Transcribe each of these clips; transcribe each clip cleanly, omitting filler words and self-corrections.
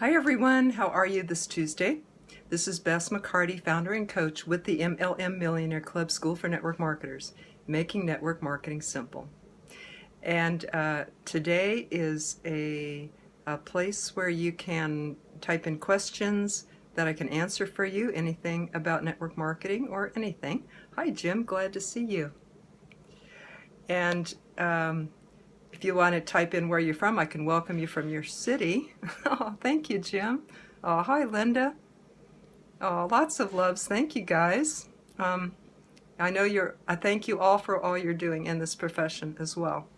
Hi everyone, how are you this Tuesday? This is Bess McCarty, founder and coach with the MLM Millionaire Club School for Network Marketers, making network marketing simple. And today is a place where you can type in questions that I can answer for you, anything about network marketing or anything. Hi Jim, glad to see you. And if you want to type in where you're from, I can welcome you from your city. Oh, thank you, Jim. Oh, hi, Linda. Oh, lots of loves. Thank you, guys. I thank you all for all you're doing in this profession as well.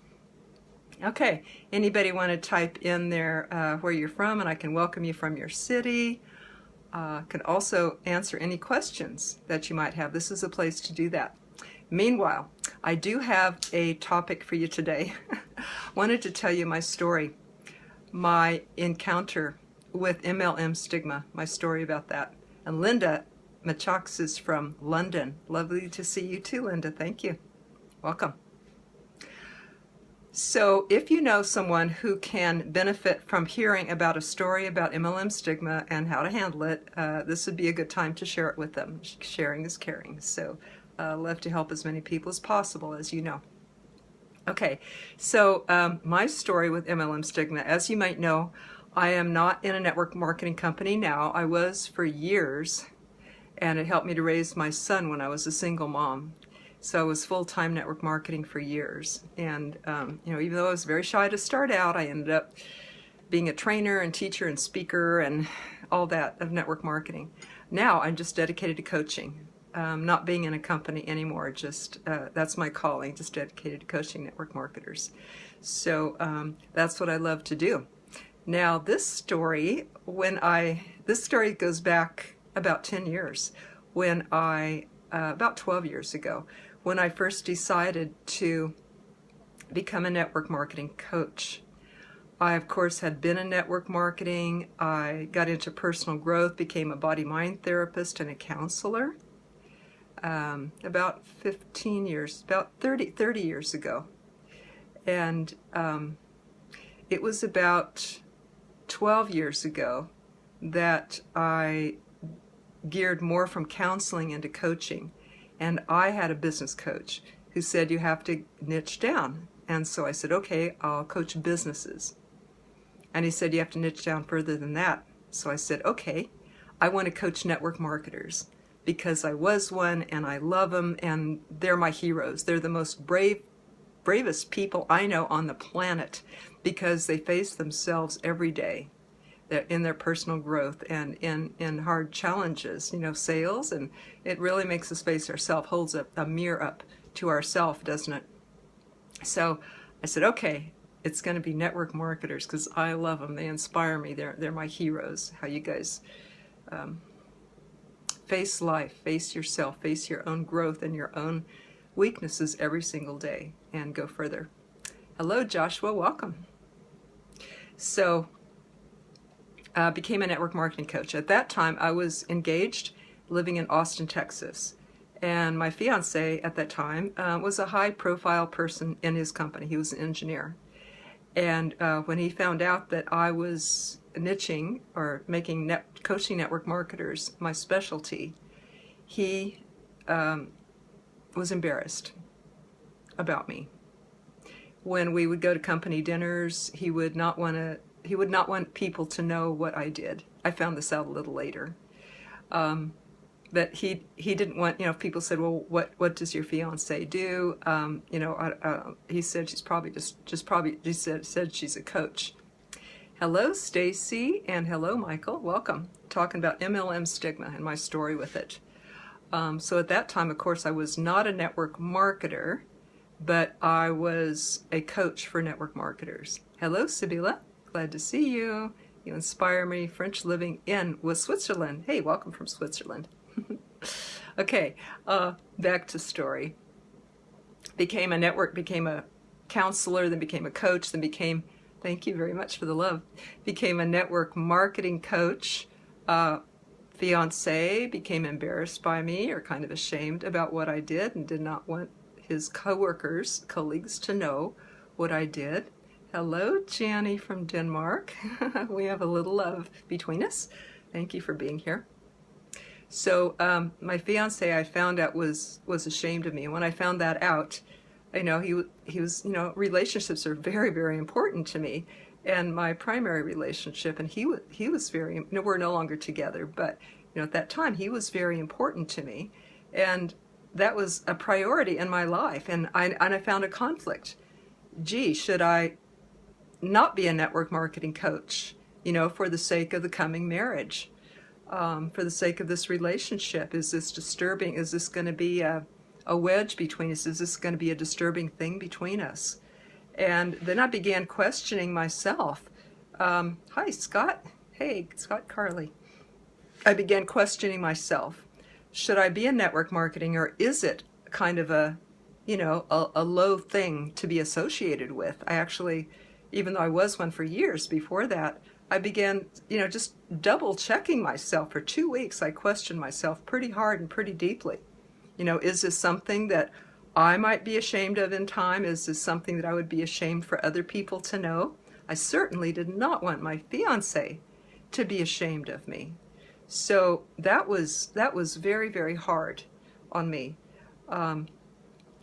Okay, anybody want to type in there where you're from, and I can welcome you from your city. Can also answer any questions that you might have. This is a place to do that. Meanwhile, I do have a topic for you today. Wanted to tell you my story, my encounter with MLM Stigma, my story about that. And Linda Machox is from London. Lovely to see you too, Linda. Thank you. Welcome. So if you know someone who can benefit from hearing about a story about MLM Stigma and how to handle it, this would be a good time to share it with them. Sharing is caring. So love to help as many people as possible, as you know. Okay, so my story with MLM Stigma, as you might know, I am not in a network marketing company now. I was for years, and it helped me to raise my son when I was a single mom. So I was full-time network marketing for years. And, even though I was very shy to start out, I ended up being a trainer and teacher and speaker and all that of network marketing. Now I'm just dedicated to coaching. Not being in a company anymore, just that's my calling, just dedicated to coaching network marketers. So that's what I love to do. Now this story goes back about 10 years, when about 12 years ago, when I first decided to become a network marketing coach. I, of course, had been in network marketing. I got into personal growth, became a body-mind therapist and a counselor. About 15 years, about 30 years ago. And it was about 12 years ago that I geared more from counseling into coaching. And I had a business coach who said, you have to niche down. And so I said, okay, I'll coach businesses. And he said, you have to niche down further than that. So I said, okay, I want to coach network marketers, because I was one and I love them and they're my heroes. They're the most bravest people I know on the planet, because they face themselves every day in their personal growth and in hard challenges, sales, and it really makes us face ourselves, holds a mirror up to ourselves, doesn't it? So I said, okay, it's going to be network marketers, because I love them. They inspire me. They're my heroes. How you guys face life, face yourself, face your own growth and your own weaknesses every single day, and go further. Hello, Joshua. Welcome. So, became a network marketing coach. At that time, I was engaged, living in Austin, Texas. And my fiance at that time was a high-profile person in his company. He was an engineer. And when he found out that I was niching or making coaching network marketers my specialty, he was embarrassed about me. When we would go to company dinners, he would not want people to know what I did. I found this out a little later. But he didn't want, if people said, well, what does your fiance do? He said she's probably said she's a coach. Hello, Stacy, and hello, Michael. Welcome. Talking about MLM Stigma and my story with it. So at that time, of course, I was not a network marketer, but I was a coach for network marketers. Hello, Sibylla. Glad to see you. You inspire me. French living in Switzerland. Hey, welcome from Switzerland. Okay, back to story. Became a counselor, then became a coach, then became, thank you very much for the love, became a network marketing coach. Fiance became embarrassed by me, or kind of ashamed about what I did, and did not want his colleagues to know what I did. Hello, Janny from Denmark. We have a little love between us. Thank you for being here. So my fiance, I found out was ashamed of me. When I found that out, he was, relationships are very, very important to me. And my primary relationship, and he was very, we're no longer together, but at that time he was very important to me, and that was a priority in my life. And I found a conflict. Gee, should I not be a network marketing coach, for the sake of the coming marriage, for the sake of this relationship? Is this disturbing? Is this going to be a wedge between us? Is this going to be a disturbing thing between us? And then I began questioning myself. Hi, Scott. Hey, Scott Carley. I began questioning myself. Should I be in network marketing, or is it kind of a low thing to be associated with? I actually, even though I was one for years before that, I began, just double checking myself. For 2 weeks, I questioned myself pretty hard and pretty deeply. Is this something that I might be ashamed of in time? Is this something that I would be ashamed for other people to know? I certainly did not want my fiance to be ashamed of me. So that was very, very hard on me.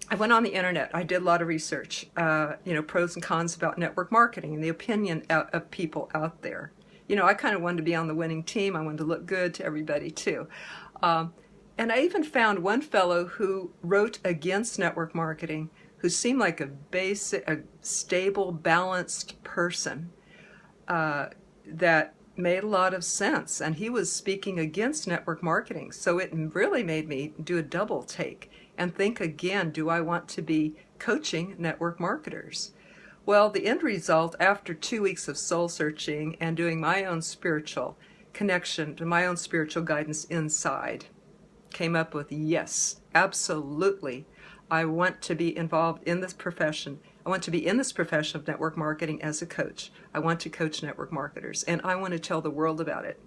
I went on the internet. I did a lot of research, pros and cons about network marketing and the opinion of people out there. I kind of wanted to be on the winning team. I wanted to look good to everybody too. And I even found one fellow who wrote against network marketing, who seemed like a stable, balanced person that made a lot of sense. And he was speaking against network marketing. So it really made me do a double take and think again, do I want to be coaching network marketers? Well, the end result, after 2 weeks of soul searching and doing my own spiritual connection to my own spiritual guidance inside, came up with, yes, absolutely, I want to be involved in this profession. I want to be in this profession of network marketing as a coach. I want to coach network marketers, and I want to tell the world about it.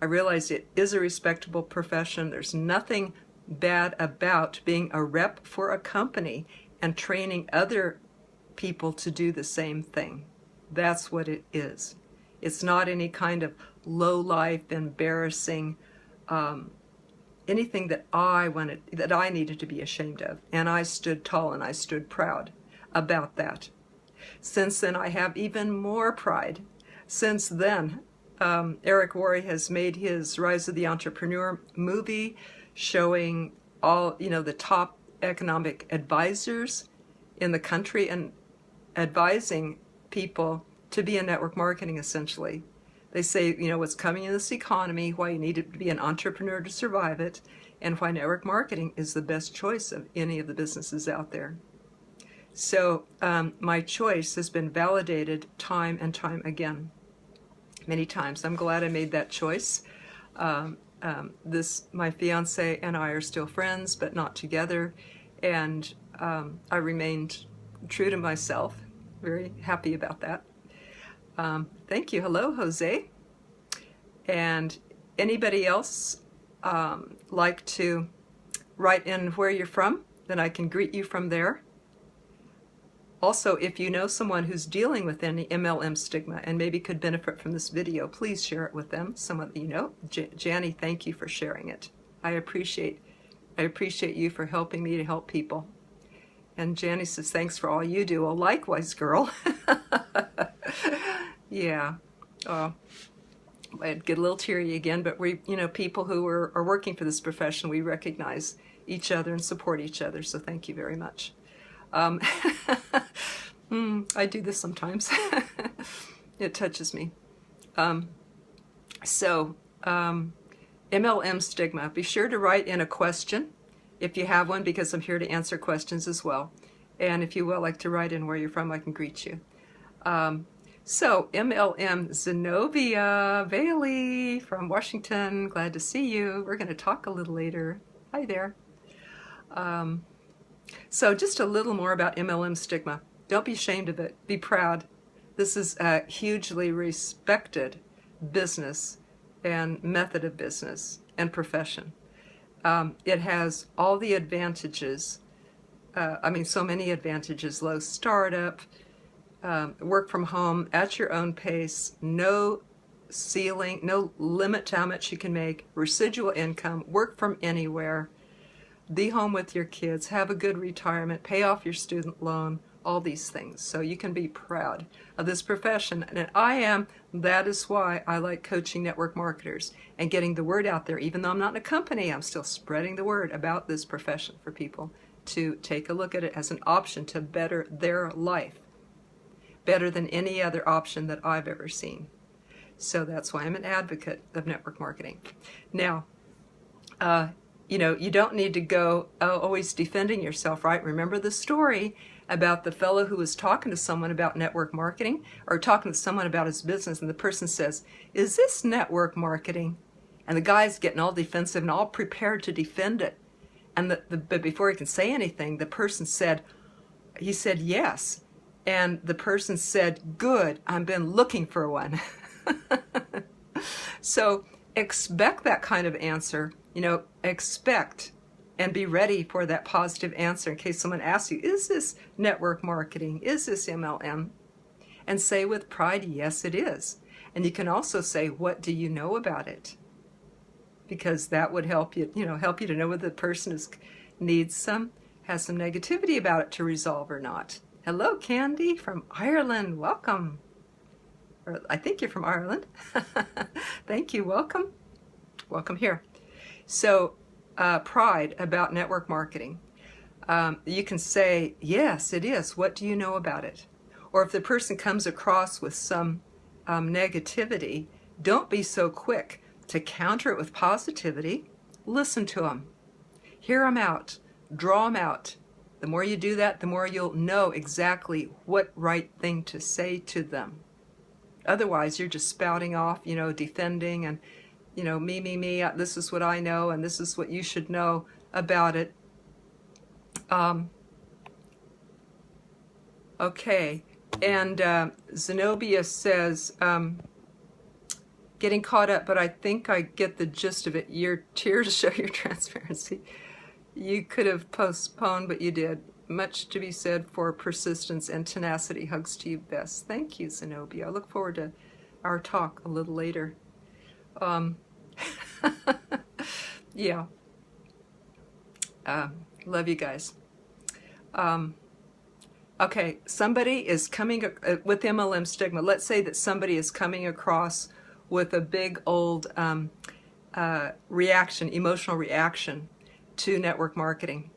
I realize it is a respectable profession. There's nothing bad about being a rep for a company and training other people to do the same thing. That's what it is. It's not any kind of low-life, embarrassing, anything that I needed to be ashamed of. And I stood tall and I stood proud about that. Since then, I have even more pride. Since then, Eric Worre has made his Rise of the Entrepreneur movie, showing all, the top economic advisors in the country and advising people to be in network marketing, essentially. They say, what's coming in this economy, why you need to be an entrepreneur to survive it, and why network marketing is the best choice of any of the businesses out there. So my choice has been validated time and time again, many times. I'm glad I made that choice. My fiance and I are still friends, but not together, and I remained true to myself. Very happy about that. Thank you. Hello, Jose. And anybody else like to write in where you're from, then I can greet you from there. Also, if you know someone who's dealing with any MLM stigma and maybe could benefit from this video, please share it with them. Someone that you know. Janny, thank you for sharing it. I appreciate you for helping me to help people. And Janny says, thanks for all you do. Well, likewise, girl. Yeah. I'd get a little teary again, but we, people who are working for this profession, we recognize each other and support each other. So thank you very much. I do this sometimes. It touches me. MLM stigma. Be sure to write in a question if you have one, because I'm here to answer questions as well. And if you would like to write in where you're from, I can greet you. So MLM, Zenobia Bailey from Washington, glad to see you. We're going to talk a little later. Hi there. So just a little more about MLM stigma. Don't be ashamed of it. Be proud. This is a hugely respected business and method of business and profession. It has all the advantages. So many advantages: low startup, work from home at your own pace, no ceiling, no limit to how much you can make, residual income, work from anywhere, be home with your kids, have a good retirement, pay off your student loan, all these things. So you can be proud of this profession. And I am. That is why I like coaching network marketers and getting the word out there. Even though I'm not in a company, I'm still spreading the word about this profession for people to take a look at it as an option to better their life, better than any other option that I've ever seen. So that's why I'm an advocate of network marketing. Now, you know, you don't need to go always defending yourself, right? Remember the story about the fellow who was talking to someone about network marketing, or talking to someone about his business, and the person says, "Is this network marketing?" And the guy's getting all defensive and all prepared to defend it. And but before he can say anything, the person said, he said yes. And the person said, "Good, I've been looking for one." So expect that kind of answer. You know, expect and be ready for that positive answer in case someone asks you, "Is this network marketing? Is this MLM?" And say with pride, "Yes, it is." And you can also say, "What do you know about it?" Because that would help you, help you to know whether the person has some negativity about it to resolve or not. Hello, Candy from Ireland. Welcome. Or I think you're from Ireland. Thank you. Welcome. Welcome here. So, pride about network marketing. You can say, "Yes, it is. What do you know about it?" Or if the person comes across with some negativity, don't be so quick to counter it with positivity. Listen to them. Hear them out. Draw them out. The more you do that, the more you'll know exactly what right thing to say to them. Otherwise, you're just spouting off, defending and, me, this is what I know and this is what you should know about it. Okay, and Zenobia says, getting caught up, but I think I get the gist of it. Your tears show your transparency. You could have postponed, but you did. Much to be said for persistence and tenacity. Hugs to you best. Thank you, Zenobia. I look forward to our talk a little later. Yeah. Love you guys. Okay, somebody is coming with MLM stigma. Let's say that somebody is coming across with a big old emotional reaction to network marketing.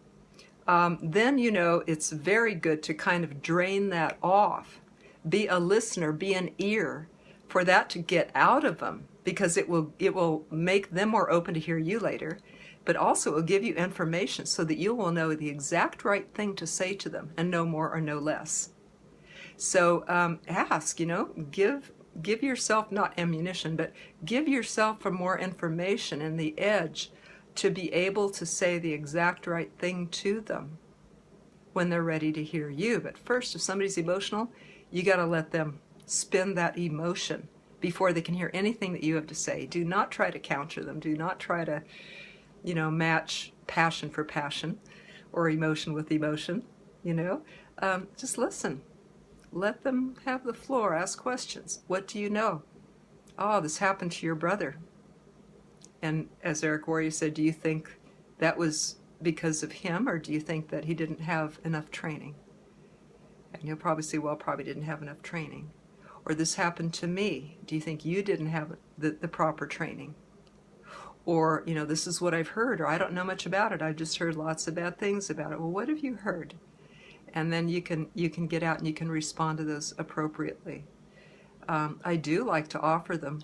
Then it's very good to kind of drain that off. Be a listener, be an ear for that to get out of them, because it will make them more open to hear you later, but also it will give you information so that you will know the exact right thing to say to them, and no more or no less. So ask, give yourself not ammunition, but give yourself for more information and the edge to be able to say the exact right thing to them when they're ready to hear you. But first, if somebody's emotional, you got to let them spin that emotion before they can hear anything that you have to say. Do not try to counter them. Do not try to, match passion for passion or emotion with emotion, Just listen. Let them have the floor. Ask questions. What do you know? Oh, this happened to your brother. And as Eric Warrior said, do you think that was because of him, or do you think that he didn't have enough training? And you'll probably say, well, probably didn't have enough training. Or this happened to me. Do you think you didn't have the proper training? Or, this is what I've heard, or I don't know much about it. I've just heard lots of bad things about it. Well, what have you heard? And then you can get out and you can respond to those appropriately. I do like to offer them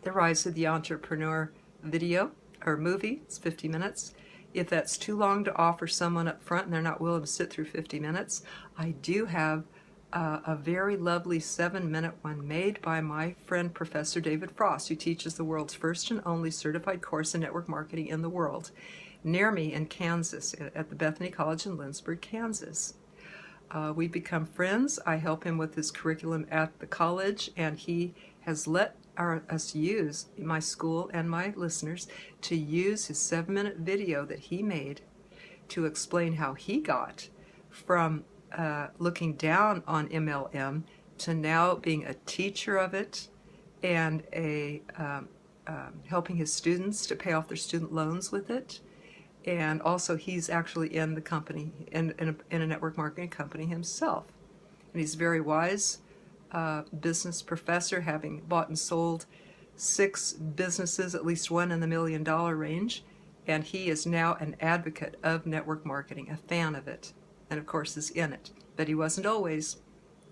the Rise of the Entrepreneur video or movie. It's 50 minutes. If that's too long to offer someone up front and they're not willing to sit through 50 minutes, I do have a very lovely 7-minute one made by my friend Professor David Frost, who teaches the world's first and only certified course in network marketing in the world, near me in Kansas, at the Bethany College in Lynchburg, Kansas. We've become friends. I help him with his curriculum at the college, and he has let us use, my school and my listeners, to use his 7-minute video that he made to explain how he got from looking down on MLM to now being a teacher of it and helping his students to pay off their student loans with it. And also he's actually in the company, in a network marketing company himself. And he's a very wise business professor, having bought and sold 6 businesses, at least one in the $1 million range. And he is now an advocate of network marketing, a fan of it, and of course is in it. But he wasn't always.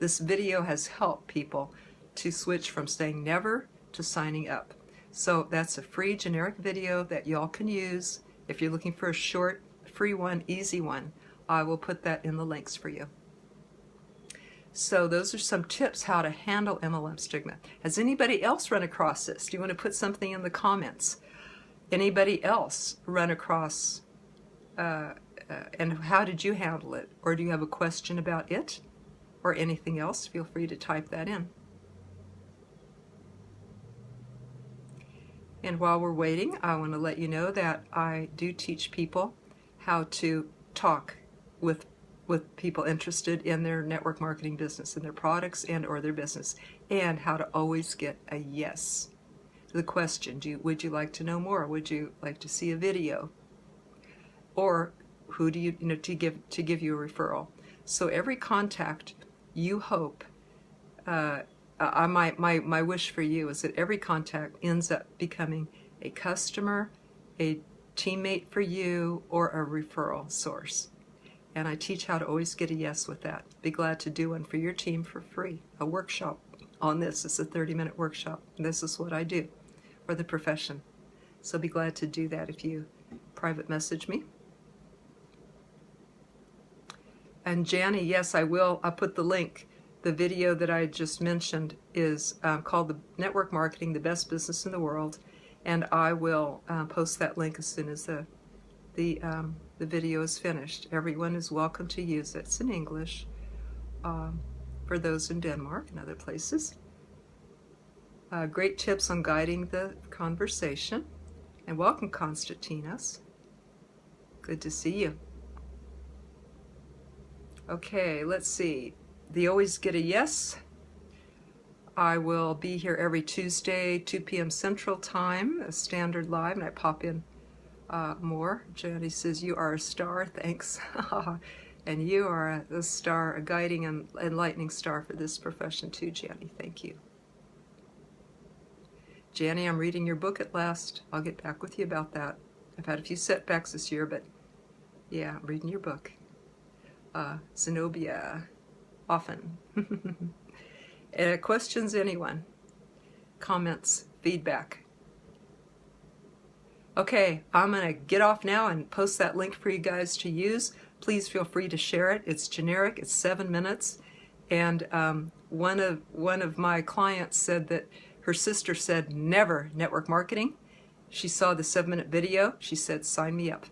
This video has helped people to switch from saying never to signing up. So that's a free generic video that y'all can use. If you're looking for a short, free one, easy one, I will put that in the links for you. So those are some tips how to handle MLM stigma. Has anybody else run across this? Do you want to put something in the comments? Anybody else run across, and how did you handle it? Or do you have a question about it or anything else? Feel free to type that in. And while we're waiting, I want to let you know that I do teach people how to talk with people interested in their network marketing business, in their products and or their business, and how to always get a yes. The question, would you like to know more? Would you like to see a video? Or who do you, to give you a referral? So every contact, you hope, my wish for you is that every contact ends up becoming a customer, a teammate for you, or a referral source. And I teach how to always get a yes with that. Be glad to do one for your team for free. A workshop on this. It's a 30-minute workshop. This is what I do for the profession. So be glad to do that if you private message me. And Janny, yes, I will. I'll put the link. The video that I just mentioned is called the Network Marketing, the Best Business in the World. And I will post that link as soon as the video is finished. Everyone is welcome to use it. It's in English for those in Denmark and other places. Great tips on guiding the conversation. And welcome, Konstantinos. Good to see you. Okay, let's see. They always get a yes. I will be here every Tuesday, 2 p.m. Central Time, a standard live, and I pop in more. Jenny says, you are a star, thanks. And you are a star, a guiding and enlightening star for this profession too, Jenny. Thank you. Jenny, I'm reading your book at last. I'll get back with you about that. I've had a few setbacks this year, but yeah, I'm reading your book. Zenobia, often. Questions, anyone? Comments, feedback? Okay, I'm going to get off now and post that link for you guys to use. Please feel free to share it. It's generic. It's 7 minutes. And one of my clients said that her sister said, never network marketing. She saw the 7-minute video. She said, sign me up.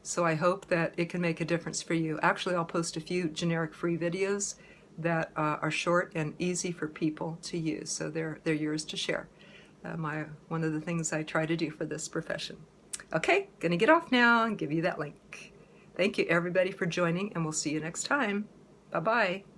So I hope that it can make a difference for you. Actually, I'll post a few generic free videos that are short and easy for people to use. So they're yours to share. One of the things I try to do for this profession. Okay, gonna get off now and give you that link. Thank you everybody for joining, and we'll see you next time. Bye-bye.